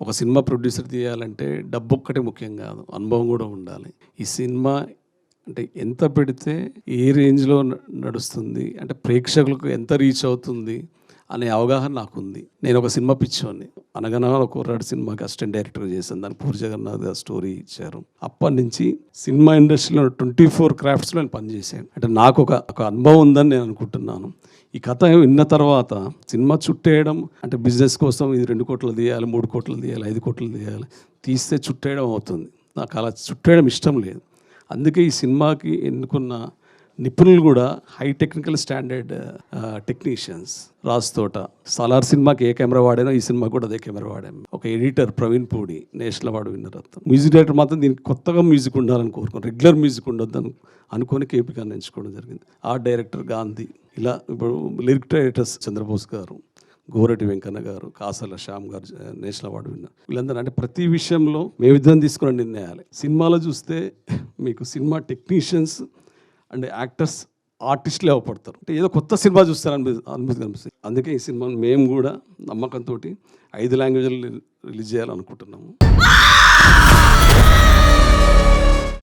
ఒక cinema producer తీయాలంటే డబ్బు ఒక్కటే ముఖ్యం కాదు, అనుభవం కూడా ఉండాలి. ఈ సినిమా అంటే ఎంత పెడితే ఏ రేంజ్లో నడుస్తుంది, అంటే ప్రేక్షకులకు ఎంత రీచ్ అవుతుంది అనే అవగాహన నాకుంది. నేను ఒక సినిమా పిచ్చోని, అనగనగా ఒక కుర్రాడు సినిమాకి అసిస్టెంట్ డైరెక్టర్ చేశాను. దాన్ని పూరి జగన్నాథ్ గారు స్టోరీ ఇచ్చారు. అప్పటి నుంచి సినిమా ఇండస్ట్రీలో 24 క్రాఫ్ట్స్లో నేను పనిచేశాను. అంటే నాకు ఒక అనుభవం ఉందని నేను అనుకుంటున్నాను. ఈ కథ విన్న తర్వాత సినిమా చుట్టేయడం అంటే బిజినెస్ కోసం ఇది 2 కోట్లు తీయాలి, 3 కోట్లు తీయాలి, 5 కోట్లు తీయాలి, తీస్తే చుట్టేయడం అవుతుంది. నాకు అలా చుట్టేయడం ఇష్టం లేదు. అందుకే ఈ సినిమాకి ఎన్నుకున్న నిపుణులు కూడా high technical standard technicians. Raj తోట సలార్ సినిమాకి ఏ కెమెరా వాడానో ఈ సినిమా కూడా అదే కెమెరా వాడాము. ఒక editor Praveen Pudi, national award winner. Music director మాత్రం దీనికి కొత్తగా మ్యూజిక్ ఉండాలని కోరుకున్నాను, రెగ్యులర్ మ్యూజిక్ ఉండొద్దని అనుకొని కేపీకాన్ని ఎంచుకోవడం జరిగింది. ఆర్ట్ డైరెక్టర్ గాంధీ, ఇలా ఇప్పుడు లిరిక్ డైరెక్టర్స్ చంద్రబోస్ గారు, గోరటి వెంకన్న గారు, కాసల శ్యామ్ గారు, నేషనల్ అవార్డు విన్నారు. వీళ్ళందరూ అంటే ప్రతి విషయంలో మేమిద్దరం తీసుకున్న నిర్ణయాలు. సినిమాలో చూస్తే మీకు సినిమా టెక్నీషియన్స్ అండ్ యాక్టర్స్ ఆర్టిస్టులే అవపడతారు. అంటే ఏదో కొత్త సినిమా చూస్తారని అనిపిస్తుంది. అందుకే ఈ సినిమాను మేము కూడా నమ్మకంతో 5 లాంగ్వేజ్లు రిలీజ్ చేయాలనుకుంటున్నాము.